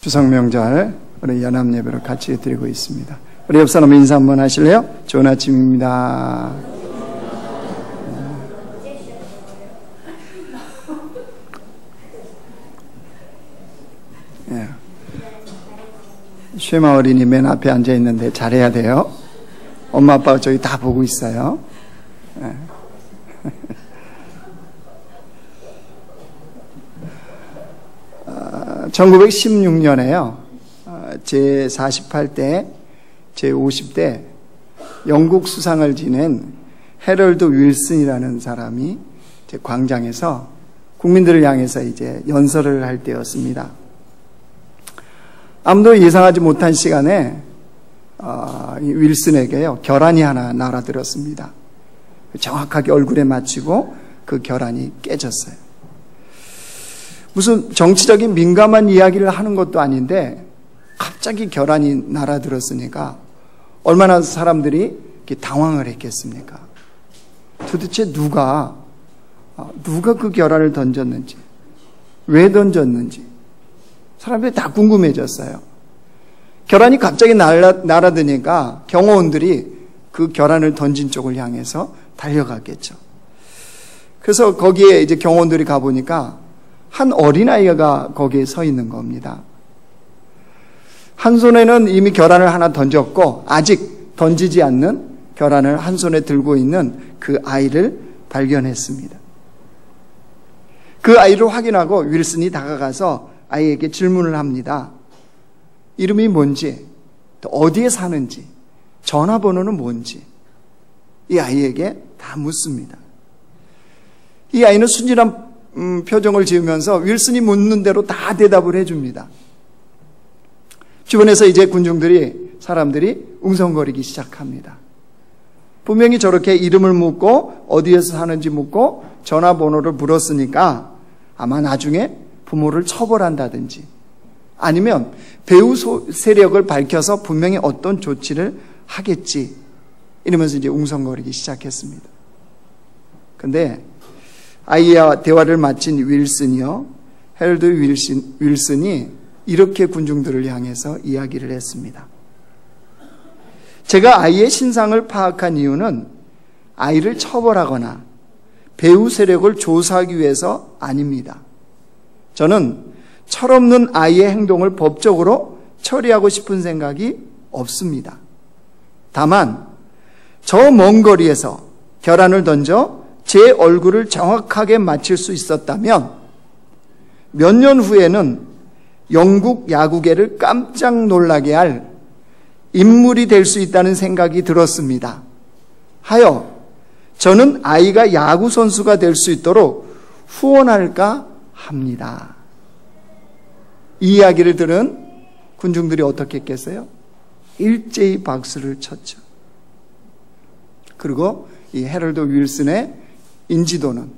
추석 명절 우리 연합 예배를 같이 드리고 있습니다. 우리 옆 사람 인사 한번 하실래요? 좋은 아침입니다. 예. 쉐마 어린이 맨 앞에 앉아 있는데 잘해야 돼요. 엄마 아빠가 저기 다 보고 있어요. 예. 1916년에요. 제48대, 제50대 영국 수상을 지낸 해럴드 윌슨이라는 사람이 이제 광장에서 국민들을 향해서 이제 연설을 할 때였습니다. 아무도 예상하지 못한 시간에 이 윌슨에게요, 결함이 하나 날아들었습니다. 정확하게 얼굴에 맞추고 그 결함이 깨졌어요. 무슨 정치적인 민감한 이야기를 하는 것도 아닌데 갑자기 결함이 날아들었으니까 얼마나 사람들이 이렇게 당황을 했겠습니까? 도대체 누가 그 결함을 던졌는지, 왜 던졌는지 사람들이 다 궁금해졌어요. 결함이 갑자기 날아드니까 경호원들이 그 결함을 던진 쪽을 향해서 달려갔겠죠. 그래서 거기에 이제 경호원들이 가보니까 한 어린아이가 거기에 서 있는 겁니다. 한 손에는 이미 결함을 하나 던졌고 아직 던지지 않는 결함을 한 손에 들고 있는 그 아이를 발견했습니다. 그 아이를 확인하고 윌슨이 다가가서 아이에게 질문을 합니다. 이름이 뭔지, 또 어디에 사는지, 전화번호는 뭔지 이 아이에게 다 묻습니다. 이 아이는 순진한 표정을 지으면서 윌슨이 묻는 대로 다 대답을 해줍니다. 주변에서 이제 사람들이 웅성거리기 시작합니다. 분명히 저렇게 이름을 묻고 어디에서 사는지 묻고 전화번호를 물었으니까 아마 나중에 부모를 처벌한다든지 아니면 배후 세력을 밝혀서 분명히 어떤 조치를 하겠지, 이러면서 이제 웅성거리기 시작했습니다. 근데 아이와 대화를 마친 윌슨이요, 해럴드 윌슨이 이렇게 군중들을 향해서 이야기를 했습니다. 제가 아이의 신상을 파악한 이유는 아이를 처벌하거나 배후 세력을 조사하기 위해서 아닙니다. 저는 철없는 아이의 행동을 법적으로 처리하고 싶은 생각이 없습니다. 다만 저 먼 거리에서 결함을 던져 제 얼굴을 정확하게 맞힐 수 있었다면 몇 년 후에는 영국 야구계를 깜짝 놀라게 할 인물이 될 수 있다는 생각이 들었습니다. 하여 저는 아이가 야구 선수가 될 수 있도록 후원할까 합니다. 이 이야기를 들은 군중들이 어떻게 했겠어요? 일제히 박수를 쳤죠. 그리고 이 해럴드 윌슨의 인지도는,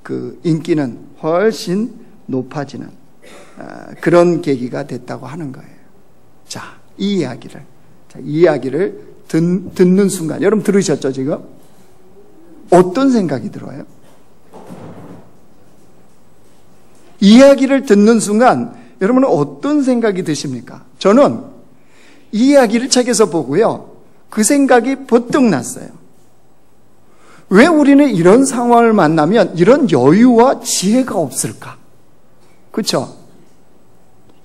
그 인기는 훨씬 높아지는 그런 계기가 됐다고 하는 거예요. 자, 이 이야기를 듣는 순간, 여러분 들으셨죠 지금? 어떤 생각이 들어요? 이야기를 듣는 순간 여러분은 어떤 생각이 드십니까? 저는 이 이야기를 책에서 보고요, 그 생각이 버뜩 났어요. 왜 우리는 이런 상황을 만나면 이런 여유와 지혜가 없을까? 그렇죠?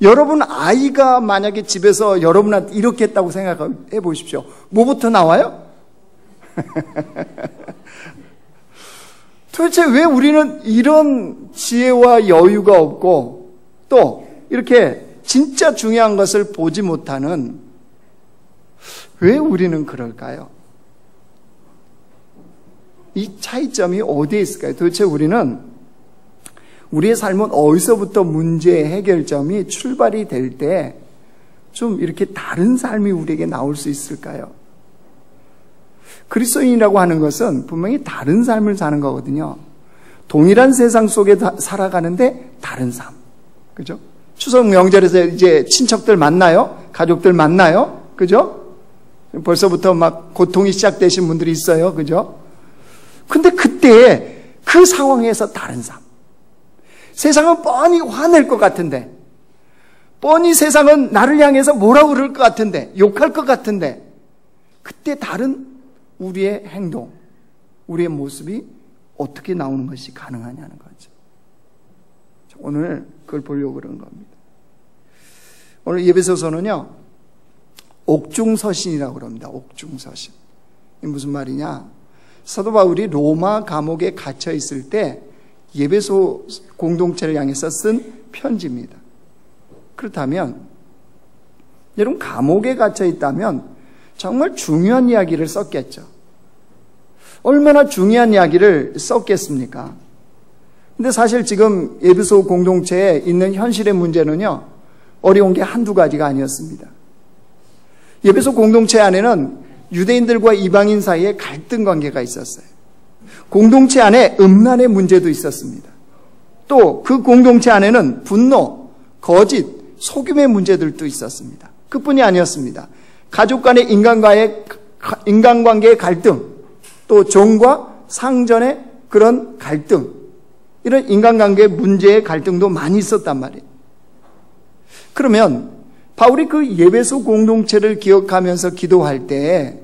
여러분 아이가 만약에 집에서 여러분한테 이렇게 했다고 생각해 보십시오. 뭐부터 나와요? 도대체 왜 우리는 이런 지혜와 여유가 없고 또 이렇게 진짜 중요한 것을 보지 못하는, 왜 우리는 그럴까요? 이 차이점이 어디에 있을까요? 도대체 우리의 삶은 어디서부터 문제 해결점이 출발이 될 때 좀 이렇게 다른 삶이 우리에게 나올 수 있을까요? 그리스도인이라고 하는 것은 분명히 다른 삶을 사는 거거든요. 동일한 세상 속에 살아가는데 다른 삶. 그죠? 추석 명절에서 이제 친척들 만나요? 가족들 만나요? 그죠? 벌써부터 막 고통이 시작되신 분들이 있어요. 그죠? 근데 그때 그 상황에서 다른 삶. 세상은 뻔히 화낼 것 같은데 뻔히 세상은 나를 향해서 뭐라고 그럴 것 같은데, 욕할 것 같은데, 그때 다른 우리의 행동, 우리의 모습이 어떻게 나오는 것이 가능하냐는 거죠. 오늘 그걸 보려고 그런 겁니다. 오늘 예배소서는요, 옥중서신이라고 그럽니다. 옥중서신. 이게 무슨 말이냐? 사도 바울이 로마 감옥에 갇혀 있을 때 예배소 공동체를 향해서 쓴 편지입니다. 그렇다면 여러분, 감옥에 갇혀 있다면 정말 중요한 이야기를 썼겠죠. 얼마나 중요한 이야기를 썼겠습니까? 근데 사실 지금 예배소 공동체에 있는 현실의 문제는요, 어려운 게 한두 가지가 아니었습니다. 예배소 공동체 안에는 유대인들과 이방인 사이에 갈등 관계가 있었어요. 공동체 안에 음란의 문제도 있었습니다. 또 그 공동체 안에는 분노, 거짓, 속임의 문제들도 있었습니다. 그뿐이 아니었습니다. 가족 간의 인간관계의 갈등, 또 종과 상전의 그런 갈등, 이런 인간관계 문제의 갈등도 많이 있었단 말이에요. 그러면 바울이 그 예배소 공동체를 기억하면서 기도할 때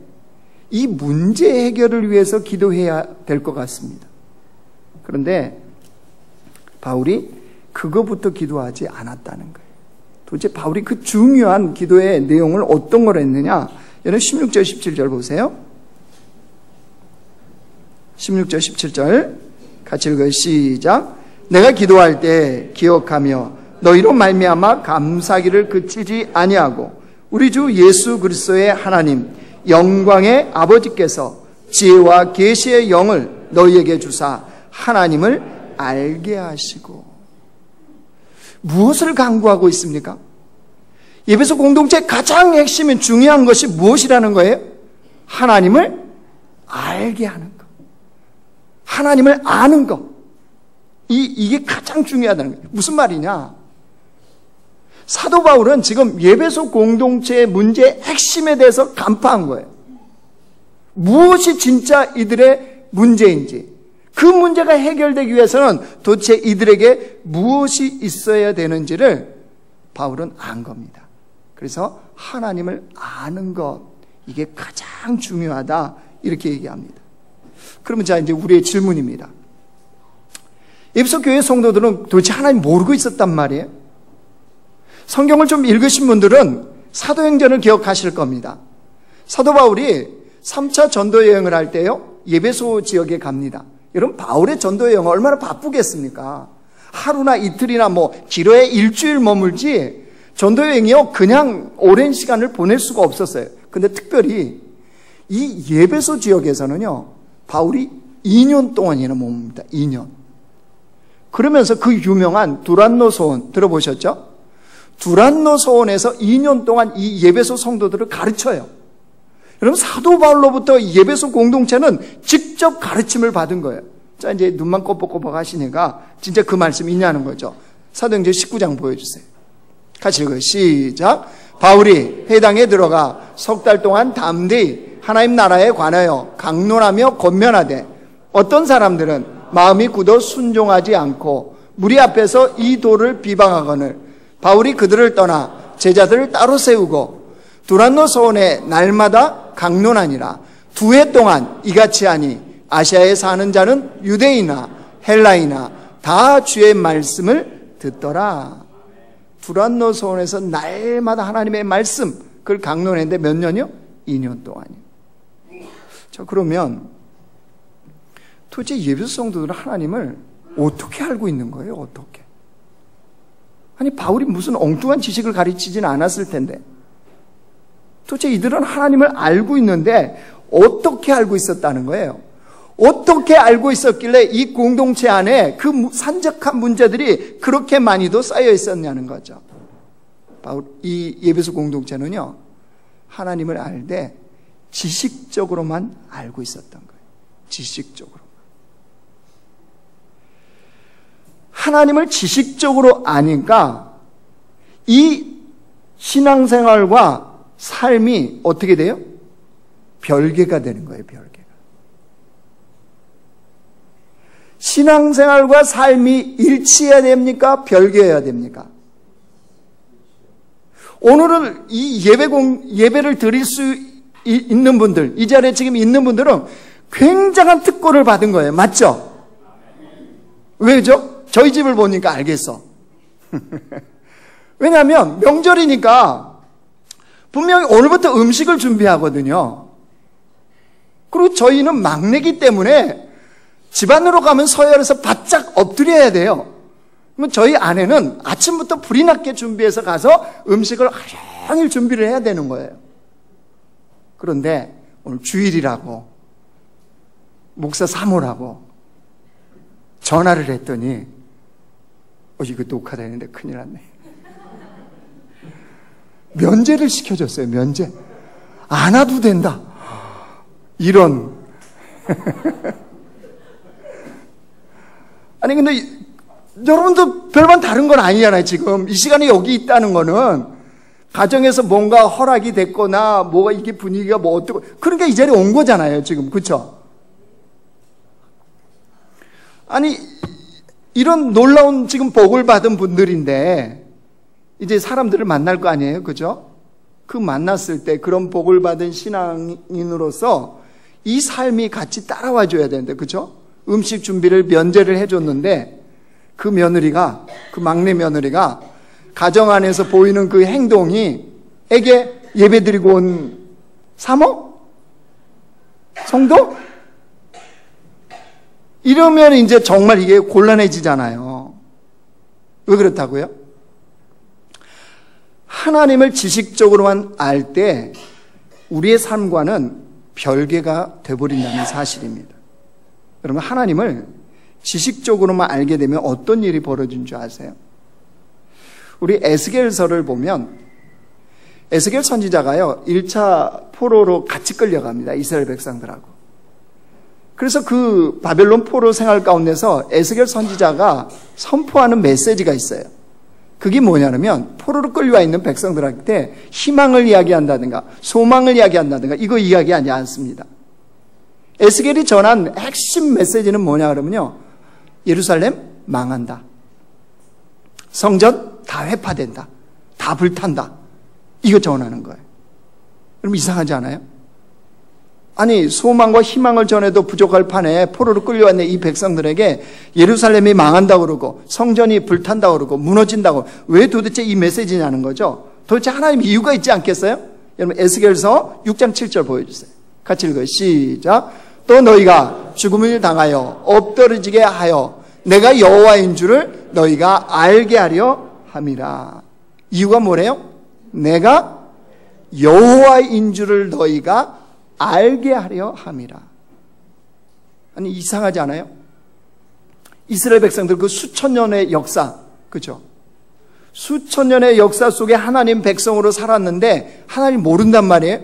이 문제 해결을 위해서 기도해야 될 것 같습니다. 그런데 바울이 그거부터 기도하지 않았다는 거예요. 도대체 바울이 그 중요한 기도의 내용을 어떤 걸 했느냐? 여러분 16절 17절 보세요. 16절 17절 같이 읽어요. 시작. 내가 기도할 때 기억하며 너희로 말미암아 감사기를 그치지 아니하고 우리 주 예수 그리스도의 하나님 영광의 아버지께서 지혜와 계시의 영을 너희에게 주사 하나님을 알게 하시고. 무엇을 강구하고 있습니까? 예배소 공동체의 가장 핵심인 중요한 것이 무엇이라는 거예요? 하나님을 알게 하는 것. 하나님을 아는 것. 이게 가장 중요하다는 거예요. 무슨 말이냐? 사도 바울은 지금 예배소 공동체의 문제의 핵심에 대해서 간파한 거예요. 무엇이 진짜 이들의 문제인지, 그 문제가 해결되기 위해서는 도대체 이들에게 무엇이 있어야 되는지를 바울은 안 겁니다. 그래서 하나님을 아는 것, 이게 가장 중요하다, 이렇게 얘기합니다. 그러면 자, 이제 우리의 질문입니다. 예배소 교회 성도들은 도대체 하나님 모르고 있었단 말이에요. 성경을 좀 읽으신 분들은 사도행전을 기억하실 겁니다. 사도 바울이 3차 전도 여행을 할 때요, 예배소 지역에 갑니다. 여러분, 바울의 전도 여행은 얼마나 바쁘겠습니까? 하루나 이틀이나 길어야 일주일 머물지 전도 여행이요, 그냥 오랜 시간을 보낼 수가 없었어요. 근데 특별히 이 예배소 지역에서는요, 바울이 2년 동안이나 머뭅니다. 2년. 그러면서 그 유명한 두란노 소원 들어보셨죠? 두란노 소원에서 2년 동안 이 예배소 성도들을 가르쳐요. 여러분, 사도 바울로부터 예배소 공동체는 직접 가르침을 받은 거예요. 자, 이제 눈만 꼬뻑꼬뻑 하시니까 진짜 그 말씀이 있냐는 거죠. 사도행전 19장 보여주세요. 같이 읽어요. 시작. 바울이 회당에 들어가 석 달 동안 담대히 하나님 나라에 관하여 강론하며 권면하되 어떤 사람들은 마음이 굳어 순종하지 않고 무리 앞에서 이 도를 비방하거늘 바울이 그들을 떠나 제자들을 따로 세우고 두란노 소원에 날마다 강론하니라. 2해 동안 이같이 하니 아시아에 사는 자는 유대인이나 헬라이나 다 주의 말씀을 듣더라. 두란노 소원에서 날마다 하나님의 말씀, 그걸 강론했는데 몇 년이요? 2년 동안이요. 자, 그러면 도대체 예배소 성도들은 하나님을 어떻게 알고 있는 거예요? 어떻게? 아니, 바울이 무슨 엉뚱한 지식을 가르치진 않았을 텐데 도대체 이들은 하나님을 알고 있는데 어떻게 알고 있었다는 거예요? 어떻게 알고 있었길래 이 공동체 안에 그 산적한 문제들이 그렇게 많이도 쌓여 있었냐는 거죠. 바울, 이 예배소 공동체는요, 하나님을 알되 지식적으로만 알고 있었던 거예요. 지식적으로. 하나님을 지식적으로 아니까 이 신앙생활과 삶이 어떻게 돼요? 별개가 되는 거예요. 별개가. 신앙생활과 삶이 일치해야 됩니까? 별개해야 됩니까? 오늘은 이 예배를 드릴 수 있는 분들, 이 자리에 지금 있는 분들은 굉장한 특권을 받은 거예요. 맞죠? 왜죠? 저희 집을 보니까 알겠어. 왜냐하면 명절이니까 분명히 오늘부터 음식을 준비하거든요. 그리고 저희는 막내기 때문에 집안으로 가면 서열에서 바짝 엎드려야 돼요. 그러면 저희 아내는 아침부터 불이 났게 준비해서 가서 음식을 하루 종일 준비를 해야 되는 거예요. 그런데 오늘 주일이라고 목사 사모라고 전화를 했더니 이거 녹화되는데 큰일 났네. 면제를 시켜줬어요. 면제. 안 와도 된다. 이런. 아니 근데 여러분도 별반 다른 건 아니잖아요. 지금 이 시간에 여기 있다는 거는 가정에서 뭔가 허락이 됐거나 뭐가 이게 분위기가 뭐 어떻고 그러니까 이 자리에 온 거잖아요. 지금 그렇죠? 아니 이런 놀라운 지금 복을 받은 분들인데 이제 사람들을 만날 거 아니에요. 그죠? 그 만났을 때 그런 복을 받은 신앙인으로서 이 삶이 같이 따라와 줘야 되는데 그죠? 음식 준비를 면제를 해줬는데 그 며느리가, 그 막내 며느리가 가정 안에서 보이는 그 행동이 에게 예배드리고 온 사모? 성도? 이러면 이제 정말 이게 곤란해지잖아요. 왜 그렇다고요? 하나님을 지식적으로만 알 때 우리의 삶과는 별개가 되어버린다는 사실입니다. 여러분 하나님을 지식적으로만 알게 되면 어떤 일이 벌어진 줄 아세요? 우리 에스겔서를 보면 에스겔 선지자가요 1차 포로로 같이 끌려갑니다. 이스라엘 백성들하고. 그래서 그 바벨론 포로 생활 가운데서 에스겔 선지자가 선포하는 메시지가 있어요. 그게 뭐냐면 포로로 끌려와 있는 백성들한테 희망을 이야기한다든가 소망을 이야기한다든가 이거 이야기하지 않습니다. 에스겔이 전한 핵심 메시지는 뭐냐 그러면요. 예루살렘 망한다. 성전 다 회파된다. 다 불탄다. 이거 전하는 거예요. 여러분 이상하지 않아요? 아니 소망과 희망을 전해도 부족할 판에 포로로 끌려왔는 이 백성들에게 예루살렘이 망한다고 그러고 성전이 불탄다고 그러고 무너진다고 왜 도대체 이 메시지냐는 거죠. 도대체 하나님 이유가 있지 않겠어요? 여러분 에스겔서 6장 7절 보여주세요. 같이 읽어요. 시작. 또 너희가 죽음을 당하여 엎드러지게 하여 내가 여호와인 줄을 너희가 알게 하려 함이라. 이유가 뭐래요? 내가 여호와인 줄을 너희가 알게 하려 함이라. 아니 이상하지 않아요? 이스라엘 백성들 그 수천 년의 역사, 그죠? 수천 년의 역사 속에 하나님 백성으로 살았는데 하나님 모른단 말이에요.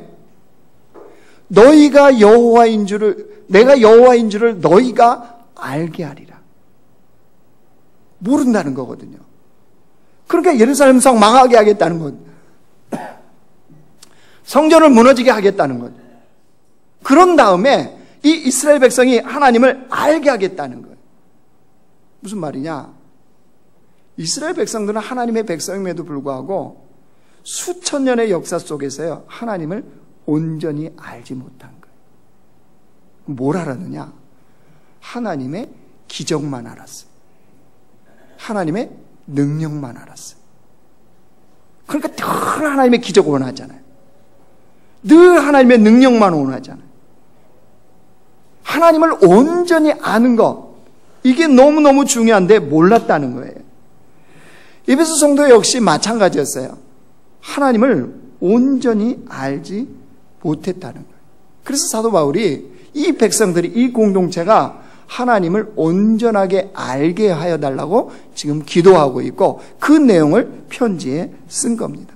너희가 여호와인 줄을 내가 여호와인 줄을 너희가 알게 하리라. 모른다는 거거든요. 그러니까 예루살렘 성 망하게 하겠다는 것, 성전을 무너지게 하겠다는 것. 그런 다음에 이 이스라엘 백성이 하나님을 알게 하겠다는 거예요. 무슨 말이냐? 이스라엘 백성들은 하나님의 백성임에도 불구하고 수천 년의 역사 속에서요 하나님을 온전히 알지 못한 거예요. 뭘 알았느냐? 하나님의 기적만 알았어요. 하나님의 능력만 알았어요. 그러니까 늘 하나님의 기적을 원하잖아요. 늘 하나님의 능력만 원하잖아요. 하나님을 온전히 아는 것, 이게 너무너무 중요한데 몰랐다는 거예요. 에베소 성도 역시 마찬가지였어요. 하나님을 온전히 알지 못했다는 거예요. 그래서 사도 바울이 이 백성들이, 이 공동체가 하나님을 온전하게 알게 하여 달라고 지금 기도하고 있고 그 내용을 편지에 쓴 겁니다.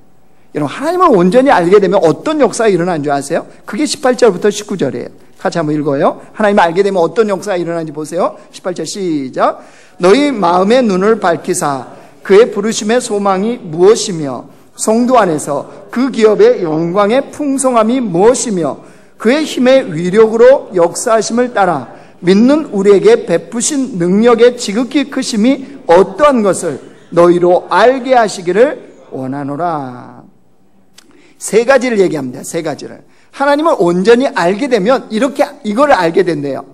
여러분 하나님을 온전히 알게 되면 어떤 역사가 일어나는 줄 아세요? 그게 18절부터 19절이에요. 같이 한번 읽어요. 하나님을 알게 되면 어떤 역사가 일어나는지 보세요. 18절 시작. 너희 마음의 눈을 밝히사 그의 부르심의 소망이 무엇이며 성도 안에서 그 기업의 영광의 풍성함이 무엇이며 그의 힘의 위력으로 역사하심을 따라 믿는 우리에게 베푸신 능력의 지극히 크심이 어떠한 것을 너희로 알게 하시기를 원하노라. 세 가지를 얘기합니다. 세 가지를. 하나님을 온전히 알게 되면 이걸 알게 된대요.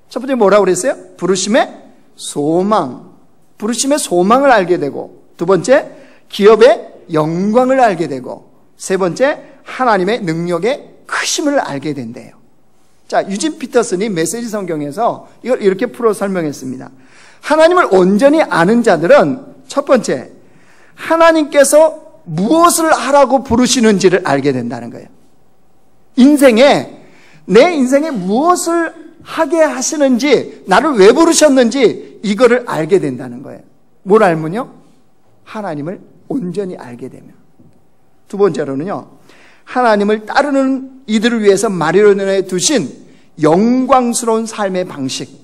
첫 번째 뭐라고 그랬어요? 부르심의 소망. 부르심의 소망을 알게 되고, 두 번째 기업의 영광을 알게 되고, 세 번째 하나님의 능력의 크심을 알게 된대요. 자, 유진 피터슨이 메시지 성경에서 이걸 이렇게 풀어 설명했습니다. 하나님을 온전히 아는 자들은 첫 번째, 하나님께서 무엇을 하라고 부르시는지를 알게 된다는 거예요. 내 인생에 무엇을 하게 하시는지, 나를 왜 부르셨는지 이거를 알게 된다는 거예요. 뭘 알면요? 하나님을 온전히 알게 되면. 두 번째로는요, 하나님을 따르는 이들을 위해서 마련해 두신 영광스러운 삶의 방식.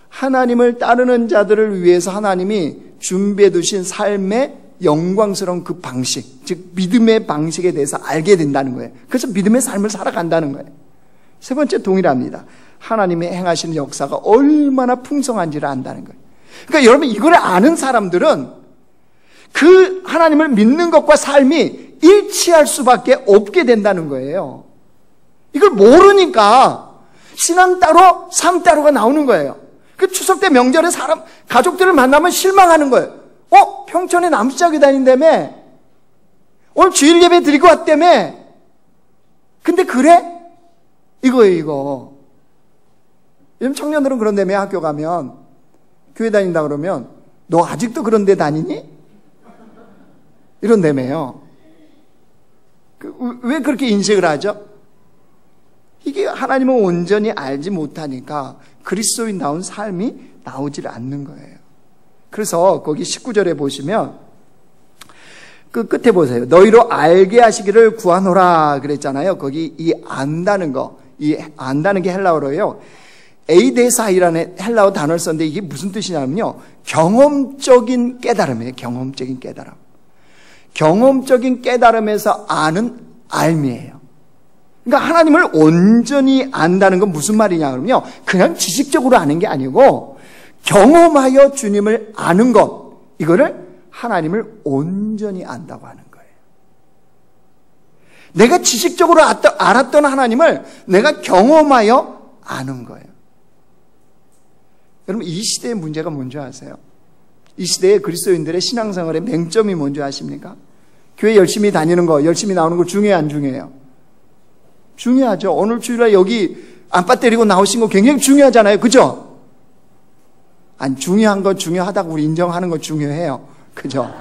하나님을 따르는 자들을 위해서 하나님이 준비해 두신 삶의 영광스러운 그 방식, 즉 믿음의 방식에 대해서 알게 된다는 거예요. 그래서 믿음의 삶을 살아간다는 거예요. 세 번째 동일합니다. 하나님의 행하시는 역사가 얼마나 풍성한지를 안다는 거예요. 그러니까 여러분, 이걸 아는 사람들은 그 하나님을 믿는 것과 삶이 일치할 수밖에 없게 된다는 거예요. 이걸 모르니까 신앙 따로 삶 따로가 나오는 거예요. 그 추석 때 명절에 가족들을 만나면 실망하는 거예요. 평촌에 남수작이 다닌다며? 오늘 주일 예배 드리고 왔다며? 근데 그래? 이거예요, 이거. 요즘 청년들은 그런다며, 학교 가면. 교회 다닌다 그러면, 너 아직도 그런 데 다니니? 이런다며요. 왜 그렇게 인식을 하죠? 이게 하나님을 온전히 알지 못하니까 그리스도인다운 삶이 나오질 않는 거예요. 그래서 거기 19절에 보시면 그 끝에 보세요. 너희로 알게 하시기를 구하노라 그랬잖아요. 거기 이 안다는 거, 이 안다는 게 헬라어로요. 에이데사이라는 헬라어 단어를 썼는데 이게 무슨 뜻이냐면요. 경험적인 깨달음이에요. 경험적인 깨달음. 경험적인 깨달음에서 아는 알미예요. 그러니까 하나님을 온전히 안다는 건 무슨 말이냐 그러면요. 그냥 지식적으로 아는 게 아니고 경험하여 주님을 아는 것, 이거를 하나님을 온전히 안다고 하는 거예요. 내가 지식적으로 알았던 하나님을 내가 경험하여 아는 거예요. 여러분, 이 시대의 문제가 뭔지 아세요? 이 시대의 그리스도인들의 신앙생활의 맹점이 뭔지 아십니까? 교회 열심히 다니는 거, 열심히 나오는 거 중요해요, 안 중요해요? 중요하죠. 오늘 주일날 여기 안바 때리고 나오신 거 굉장히 중요하잖아요. 그죠? 안 중요한 건 중요하다고 우리 인정하는 건 중요해요. 그죠?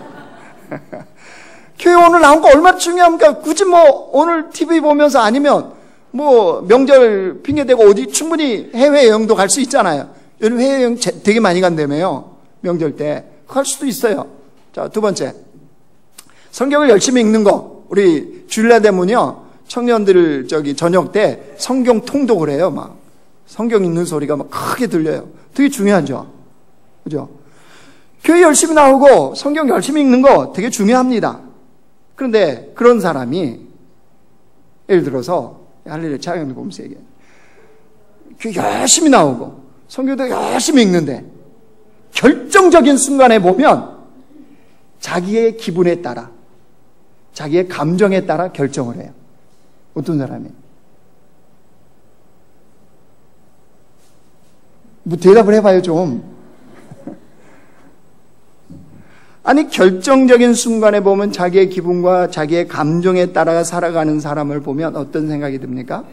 교회 오늘 나온 거 얼마나 중요합니까? 굳이 오늘 TV 보면서 아니면 명절 핑계대고 어디 충분히 해외여행도 갈 수 있잖아요. 요즘 해외여행 되게 많이 간다며요. 명절 때. 갈 수도 있어요. 자, 두 번째. 성경을 열심히 읽는 거. 우리 주일날 되면요. 청년들 저녁 때 성경 통독을 해요. 막 성경 읽는 소리가 막 크게 들려요. 되게 중요하죠. 그죠? 교회 열심히 나오고 성경 열심히 읽는 거 되게 중요합니다. 그런데 그런 사람이 예를 들어서 할렐루야 차영을 보면서 얘기해요. 교회 열심히 나오고 성경도 열심히 읽는데 결정적인 순간에 보면 자기의 기분에 따라 자기의 감정에 따라 결정을 해요. 어떤 사람이? 대답을 해봐요 좀. 아니 결정적인 순간에 보면 자기의 기분과 자기의 감정에 따라 살아가는 사람을 보면 어떤 생각이 듭니까?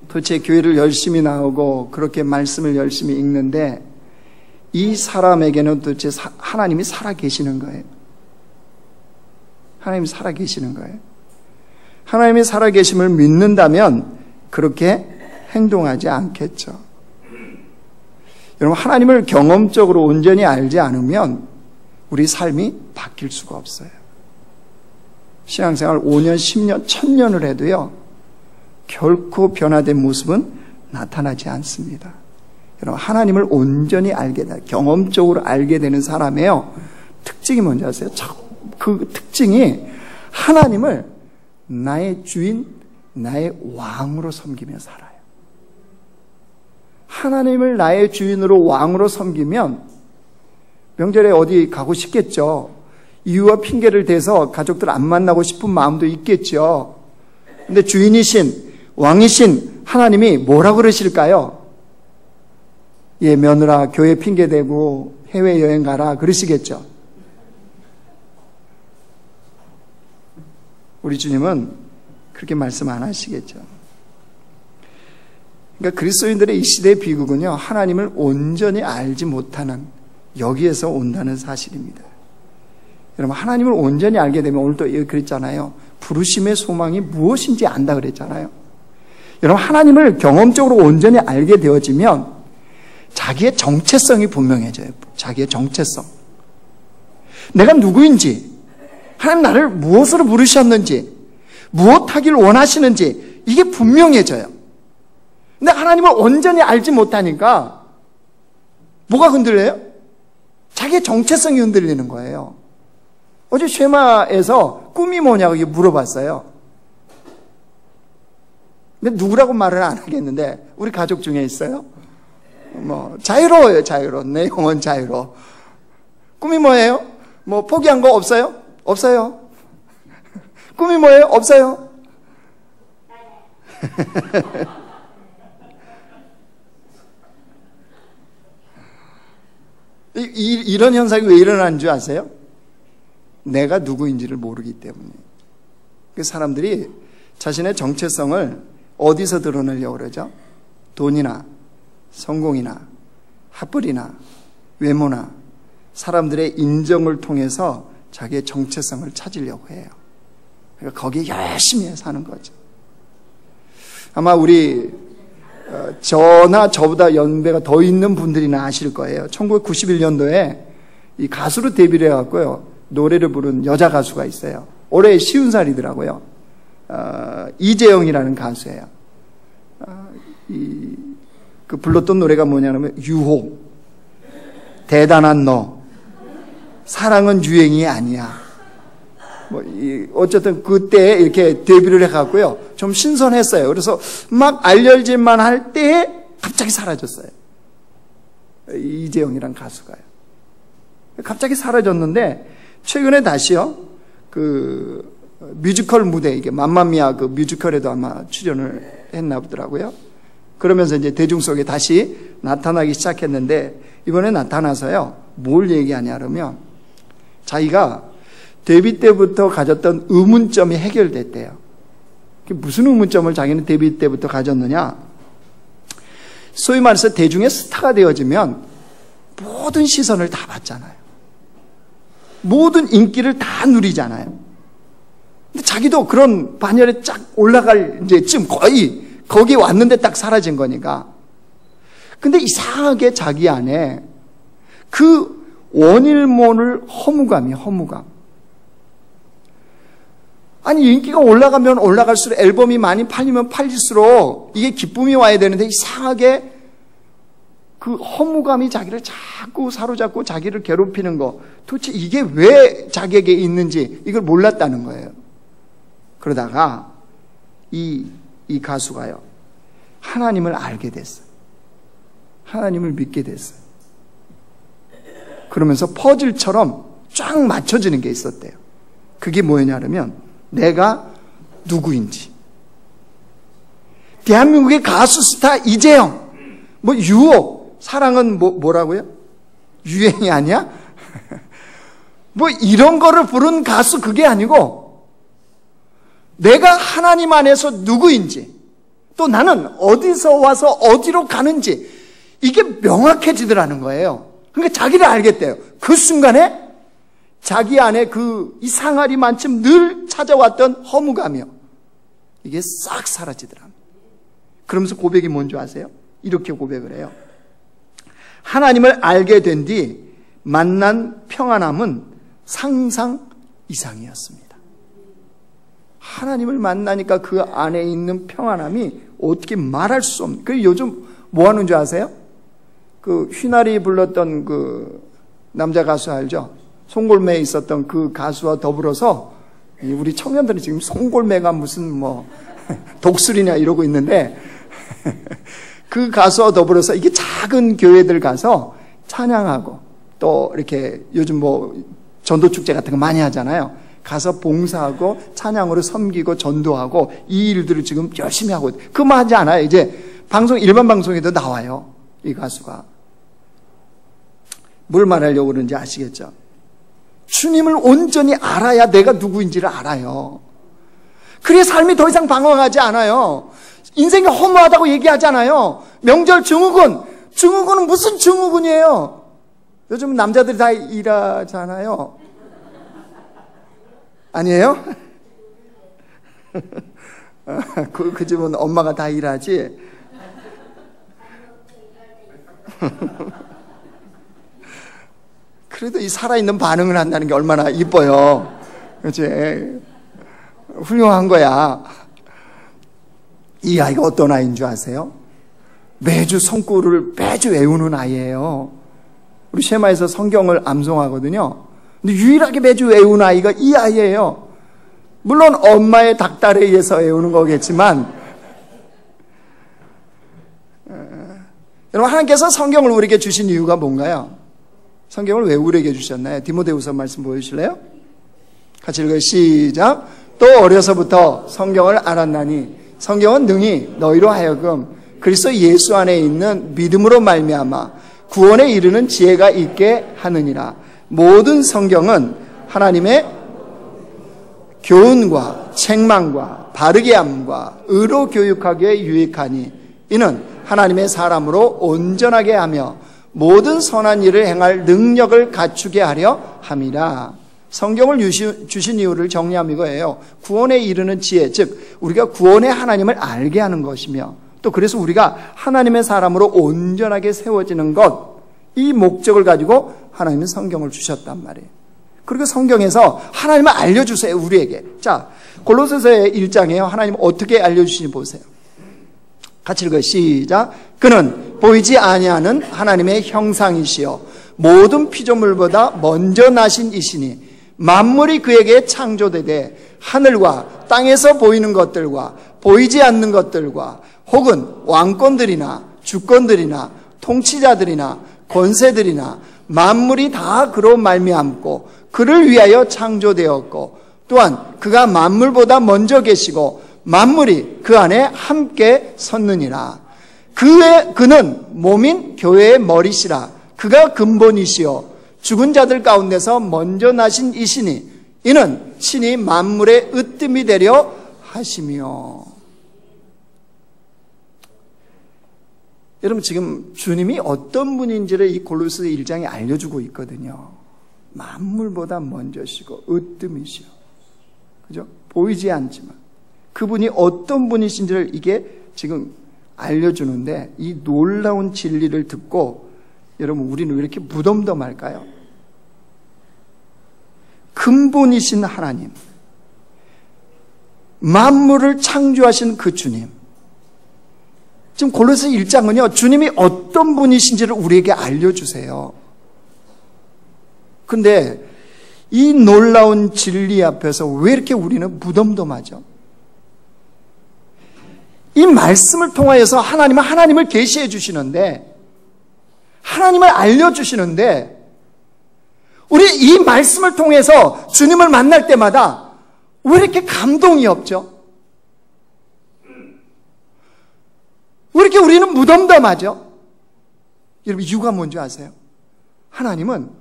도대체 교회를 열심히 나오고 그렇게 말씀을 열심히 읽는데 이 사람에게는 도대체 하나님이 살아계시는 거예요. 하나님이 살아계시는 거예요. 하나님이 살아계심을 믿는다면 그렇게 행동하지 않겠죠. 여러분, 하나님을 경험적으로 온전히 알지 않으면 우리 삶이 바뀔 수가 없어요. 신앙생활 5년, 10년, 1000년을 해도요, 결코 변화된 모습은 나타나지 않습니다. 여러분, 하나님을 온전히 알게 돼, 경험적으로 알게 되는 사람이에요. 특징이 뭔지 아세요? 그 특징이 하나님을 나의 주인, 나의 왕으로 섬기며 살아요. 하나님을 나의 주인으로 왕으로 섬기면 명절에 어디 가고 싶겠죠. 이유와 핑계를 대서 가족들 안 만나고 싶은 마음도 있겠죠. 근데 주인이신, 왕이신 하나님이 뭐라고 그러실까요? 예, 며느라 교회 핑계대고 해외여행 가라 그러시겠죠. 우리 주님은 그렇게 말씀 안 하시겠죠. 그러니까 그리스도인들의 이 시대의 비극은요, 하나님을 온전히 알지 못하는, 여기에서 온다는 사실입니다. 여러분, 하나님을 온전히 알게 되면, 오늘도 그랬잖아요. 부르심의 소망이 무엇인지 안다 그랬잖아요. 여러분, 하나님을 경험적으로 온전히 알게 되어지면 자기의 정체성이 분명해져요. 자기의 정체성. 내가 누구인지, 하나님 나를 무엇으로 부르셨는지, 무엇하길 원하시는지 이게 분명해져요. 근데 하나님을 온전히 알지 못하니까 뭐가 흔들려요? 자기의 정체성이 흔들리는 거예요. 어제 쉐마에서 꿈이 뭐냐고 물어봤어요. 근데 누구라고 말을 안 하겠는데 우리 가족 중에 있어요. 자유로워요. 자유로워. 내 영혼 자유로워. 꿈이 뭐예요? 포기한 거 없어요? 없어요. 꿈이 뭐예요? 없어요. 이런 현상이 왜 일어나는 줄 아세요? 내가 누구인지를 모르기 때문에. 그 사람들이 자신의 정체성을 어디서 드러내려고 그러죠? 돈이나 성공이나 학벌이나 외모나 사람들의 인정을 통해서 자기의 정체성을 찾으려고 해요. 그러니까 거기에 열심히 사는 거죠. 아마 우리 저나 저보다 연배가 더 있는 분들이나 아실 거예요. 1991년도에 이 가수로 데뷔를 해갖고요, 노래를 부른 여자 가수가 있어요. 올해 50살이더라고요. 이재영이라는 가수예요. 그 불렀던 노래가 뭐냐면 유혹, 대단한 너, 사랑은 유행이 아니야. 어쨌든 그때 이렇게 데뷔를 해갖고요, 좀 신선했어요. 그래서 막 알려질만 할 때 갑자기 사라졌어요. 이재영이란 가수가요. 갑자기 사라졌는데 최근에 다시요, 그 뮤지컬 무대, 이게 맘마미아 그 뮤지컬에도 아마 출연을 했나 보더라고요. 그러면서 이제 대중 속에 다시 나타나기 시작했는데, 이번에 나타나서요, 뭘 얘기하냐 그러면 자기가 데뷔 때부터 가졌던 의문점이 해결됐대요. 무슨 의문점을 자기는 데뷔 때부터 가졌느냐? 소위 말해서 대중의 스타가 되어지면 모든 시선을 다 받잖아요. 모든 인기를 다 누리잖아요. 근데 자기도 그런 반열에 쫙 올라갈 이제쯤 거의 거기 왔는데 딱 사라진 거니까. 근데 이상하게 자기 안에 그 원일 모를 허무감. 아니, 인기가 올라가면 올라갈수록, 앨범이 많이 팔리면 팔릴수록 이게 기쁨이 와야 되는데 이상하게 그 허무감이 자기를 자꾸 사로잡고 자기를 괴롭히는 거, 도대체 이게 왜 자기에게 있는지 이걸 몰랐다는 거예요. 그러다가 이 가수가요, 하나님을 알게 됐어요. 하나님을 믿게 됐어요. 그러면서 퍼즐처럼 쫙 맞춰지는 게 있었대요. 그게 뭐냐 그러면 내가 누구인지. 대한민국의 가수 스타 이재영, 유혹, 사랑은 뭐라고요? 유행이 아니야? 이런 거를 부른 가수, 그게 아니고 내가 하나님 안에서 누구인지, 또 나는 어디서 와서 어디로 가는지 이게 명확해지더라는 거예요. 그러니까 자기를 알겠대요. 그 순간에 자기 안에 그 이상하리 만큼 늘 찾아왔던 허무감이요, 이게 싹 사라지더라. 그러면서 고백이 뭔지 아세요? 이렇게 고백을 해요. 하나님을 알게 된 뒤 만난 평안함은 상상 이상이었습니다. 하나님을 만나니까 그 안에 있는 평안함이 어떻게 말할 수 없는. 그 요즘 뭐 하는 줄 아세요? 그 휘나리 불렀던 그 남자 가수 알죠? 송골매에 있었던 그 가수와 더불어서 우리 청년들이 지금 송골매가 무슨 독수리냐 이러고 있는데 그 가수와 더불어서 이게 작은 교회들 가서 찬양하고, 또 이렇게 요즘 전도축제 같은 거 많이 하잖아요. 가서 봉사하고 찬양으로 섬기고 전도하고 이 일들을 지금 열심히 하고, 그만 하지 않아요. 이제 일반 방송에도 나와요. 이 가수가. 뭘 말하려고 그러는지 아시겠죠? 주님을 온전히 알아야 내가 누구인지를 알아요. 그래야 삶이 더 이상 방황하지 않아요. 인생이 허무하다고 얘기하잖아요. 명절 증후군은 무슨 증후군이에요? 요즘 남자들이 다 일하잖아요. 아니에요? 그 집은 엄마가 다 일하지. 그래도 이 살아있는 반응을 한다는 게 얼마나 이뻐요. 그렇지? 훌륭한 거야. 이 아이가 어떤 아이인 줄 아세요? 매주 성구를 매주 외우는 아이예요. 우리 쉐마에서 성경을 암송하거든요. 근데 유일하게 매주 외우는 아이가 이 아이예요. 물론 엄마의 닥달에 의해서 외우는 거겠지만, 여러분, 하나님께서 성경을 우리에게 주신 이유가 뭔가요? 성경을 왜 우리에게 주셨나요? 디모데후서 말씀 보여주실래요? 같이 읽어요. 시작. 또 어려서부터 성경을 알았나니 성경은 능히 너희로 하여금 그리스도 예수 안에 있는 믿음으로 말미암아 구원에 이르는 지혜가 있게 하느니라. 모든 성경은 하나님의 교훈과 책망과 바르게 함과 의로 교육하기에 유익하니 이는 하나님의 사람으로 온전하게 하며 모든 선한 일을 행할 능력을 갖추게 하려 함이라. 성경을 주신 이유를 정리하면 이거예요. 구원에 이르는 지혜, 즉 우리가 구원의 하나님을 알게 하는 것이며, 또 그래서 우리가 하나님의 사람으로 온전하게 세워지는 것, 이 목적을 가지고 하나님은 성경을 주셨단 말이에요. 그리고 성경에서 하나님을 알려주세요, 우리에게. 자, 골로새서 1장에요. 하나님 어떻게 알려주시니 보세요. 같이 읽어요. 시작. 그는 보이지 아니하는 하나님의 형상이시여 모든 피조물보다 먼저 나신 이시니 만물이 그에게 창조되되 하늘과 땅에서 보이는 것들과 보이지 않는 것들과 혹은 왕권들이나 주권들이나 통치자들이나 권세들이나 만물이 다 그로 말미암고 그를 위하여 창조되었고 또한 그가 만물보다 먼저 계시고 만물이 그 안에 함께 섰느니라. 그는 몸인 교회의 머리시라. 그가 근본이시요 죽은 자들 가운데서 먼저 나신 이시니 이는 친히 만물의 으뜸이 되려 하시며. 여러분, 지금 주님이 어떤 분인지를 이 골로새 1장에 알려주고 있거든요. 만물보다 먼저시고 으뜸이시오. 그죠? 보이지 않지만 그분이 어떤 분이신지를 이게 지금 알려주는데, 이 놀라운 진리를 듣고 여러분, 우리는 왜 이렇게 무덤덤할까요? 근본이신 하나님, 만물을 창조하신 그 주님, 지금 골로새 1장은요 주님이 어떤 분이신지를 우리에게 알려주세요. 그런데 이 놀라운 진리 앞에서 왜 이렇게 우리는 무덤덤하죠? 이 말씀을 통하여서 하나님을 계시해 주시는데, 하나님을 알려주시는데, 우리 이 말씀을 통해서 주님을 만날 때마다 왜 이렇게 감동이 없죠? 왜 이렇게 우리는 무덤덤하죠? 여러분, 이유가 뭔지 아세요? 하나님은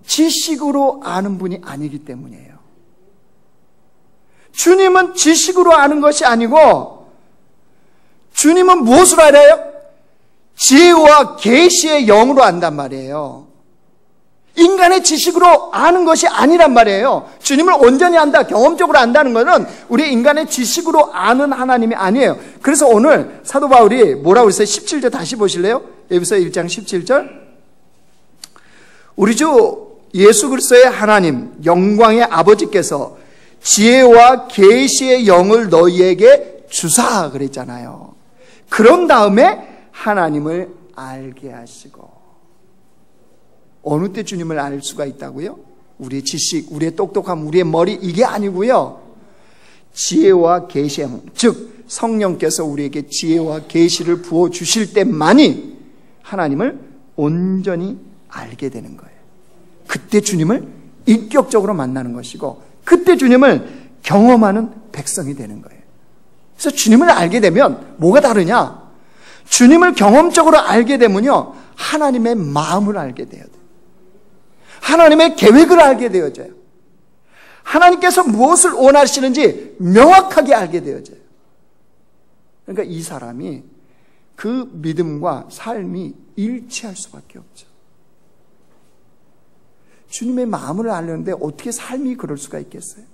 지식으로 아는 분이 아니기 때문이에요. 주님은 지식으로 아는 것이 아니고 주님은 무엇으로 알아요? 지혜와 계시의 영으로 안단 말이에요. 인간의 지식으로 아는 것이 아니란 말이에요. 주님을 온전히 안다, 경험적으로 안다는 것은 우리 인간의 지식으로 아는 하나님이 아니에요. 그래서 오늘 사도 바울이 뭐라고 했어요? 17절 다시 보실래요? 에베소 1장 17절. 우리 주 예수 그리스도의 하나님 영광의 아버지께서 지혜와 계시의 영을 너희에게 주사 그랬잖아요. 그런 다음에 하나님을 알게 하시고. 어느 때 주님을 알 수가 있다고요? 우리의 지식, 우리의 똑똑함, 우리의 머리, 이게 아니고요. 지혜와 계시의 영, 즉 성령께서 우리에게 지혜와 계시를 부어주실 때만이 하나님을 온전히 알게 되는 거예요. 그때 주님을 인격적으로 만나는 것이고 그때 주님을 경험하는 백성이 되는 거예요. 그래서 주님을 알게 되면 뭐가 다르냐? 주님을 경험적으로 알게 되면요, 하나님의 마음을 알게 돼야 돼요. 하나님의 계획을 알게 되어져요. 하나님께서 무엇을 원하시는지 명확하게 알게 되어져요. 그러니까 이 사람이 그 믿음과 삶이 일치할 수밖에 없죠. 주님의 마음을 알려는데 어떻게 삶이 그럴 수가 있겠어요?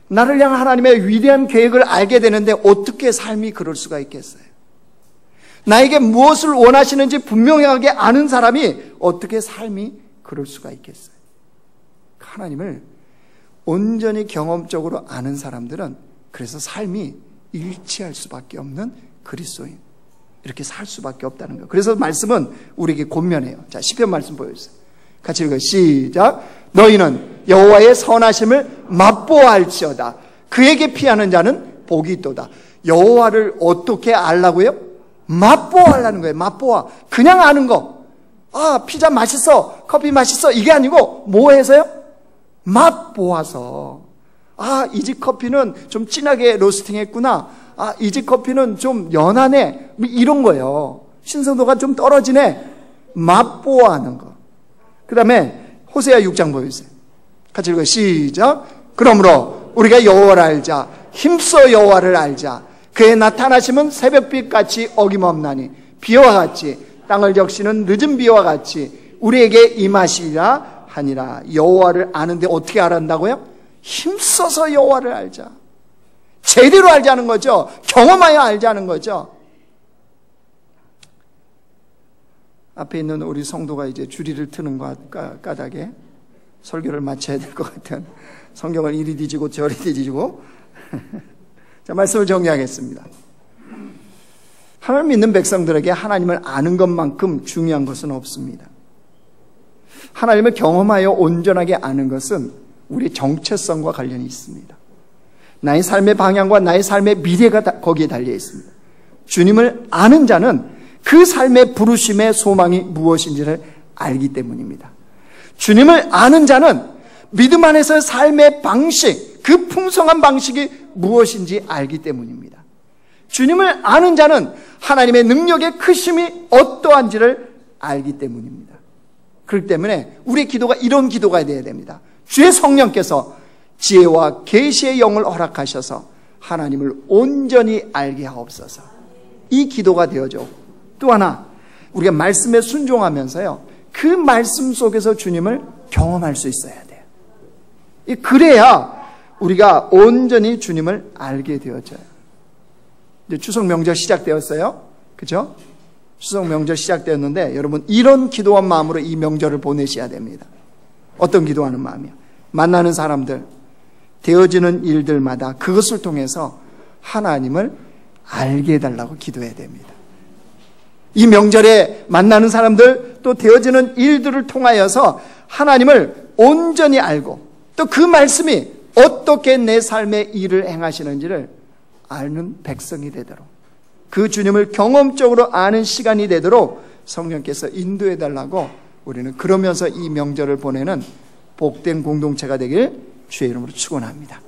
나를 향한 하나님의 위대한 계획을 알게 되는데 어떻게 삶이 그럴 수가 있겠어요? 나에게 무엇을 원하시는지 분명하게 아는 사람이 어떻게 삶이 그럴 수가 있겠어요? 하나님을 온전히 경험적으로 아는 사람들은 그래서 삶이 일치할 수밖에 없는 그리스도인, 이렇게 살 수밖에 없다는 거예요. 그래서 말씀은 우리에게 권면해요. 자, 시편 말씀 보여주세요. 같이 읽어요. 시작. 너희는 여호와의 선하심을 맛보아할지어다. 그에게 피하는 자는 복이 있도다. 여호와를 어떻게 알라고요? 맛보아하려는 거예요. 맛보아. 그냥 아는 거. 아, 피자 맛있어, 커피 맛있어, 이게 아니고 뭐 해서요? 맛보아서. 아, 이 집 커피는 좀 진하게 로스팅 했구나. 아, 이 집 커피는 좀 연하네. 이런 거예요. 신선도가 좀 떨어지네. 맛보아하는 거. 그 다음에 호세아 6장 보여주세요. 같이 읽어요. 시작. 그러므로 우리가 여호와를 알자. 힘써 여호와를 알자. 그의 나타나심은 새벽빛같이 어김없나니 비와 같이 땅을 적시는 늦은 비와 같이 우리에게 임하시리라 하니라. 여호와를 아는데 어떻게 알았다고요? 힘써서 여호와를 알자. 제대로 알자는 거죠. 경험하여 알자는 거죠. 앞에 있는 우리 성도가 이제 주리를 트는 까닭에 설교를 마쳐야 될 것 같은, 성경을 이리 뒤지고 저리 뒤지고. 자, 말씀을 정리하겠습니다. 하나님 믿는 백성들에게 하나님을 아는 것만큼 중요한 것은 없습니다. 하나님을 경험하여 온전하게 아는 것은 우리의 정체성과 관련이 있습니다. 나의 삶의 방향과 나의 삶의 미래가 거기에 달려 있습니다. 주님을 아는 자는 그 삶의 부르심의 소망이 무엇인지를 알기 때문입니다. 주님을 아는 자는 믿음 안에서의 삶의 방식, 그 풍성한 방식이 무엇인지 알기 때문입니다. 주님을 아는 자는 하나님의 능력의 크심이 어떠한지를 알기 때문입니다. 그렇기 때문에 우리의 기도가 이런 기도가 되어야 됩니다. 주의 성령께서 지혜와 계시의 영을 허락하셔서 하나님을 온전히 알게 하옵소서. 이 기도가 되어져. 또 하나, 우리가 말씀에 순종하면서요, 그 말씀 속에서 주님을 경험할 수 있어야 돼요. 그래야 우리가 온전히 주님을 알게 되어져요. 이제 추석 명절 시작되었어요. 그죠? 추석 명절 시작되었는데 여러분, 이런 기도한 마음으로 이 명절을 보내셔야 됩니다. 어떤 기도하는 마음이요? 만나는 사람들, 되어지는 일들마다 그것을 통해서 하나님을 알게 해달라고 기도해야 됩니다. 이 명절에 만나는 사람들, 또 되어지는 일들을 통하여서 하나님을 온전히 알고 또 그 말씀이 어떻게 내 삶의 일을 행하시는지를 아는 백성이 되도록, 그 주님을 경험적으로 아는 시간이 되도록 성령께서 인도해 달라고 우리는 그러면서 이 명절을 보내는 복된 공동체가 되길 주의 이름으로 축원합니다.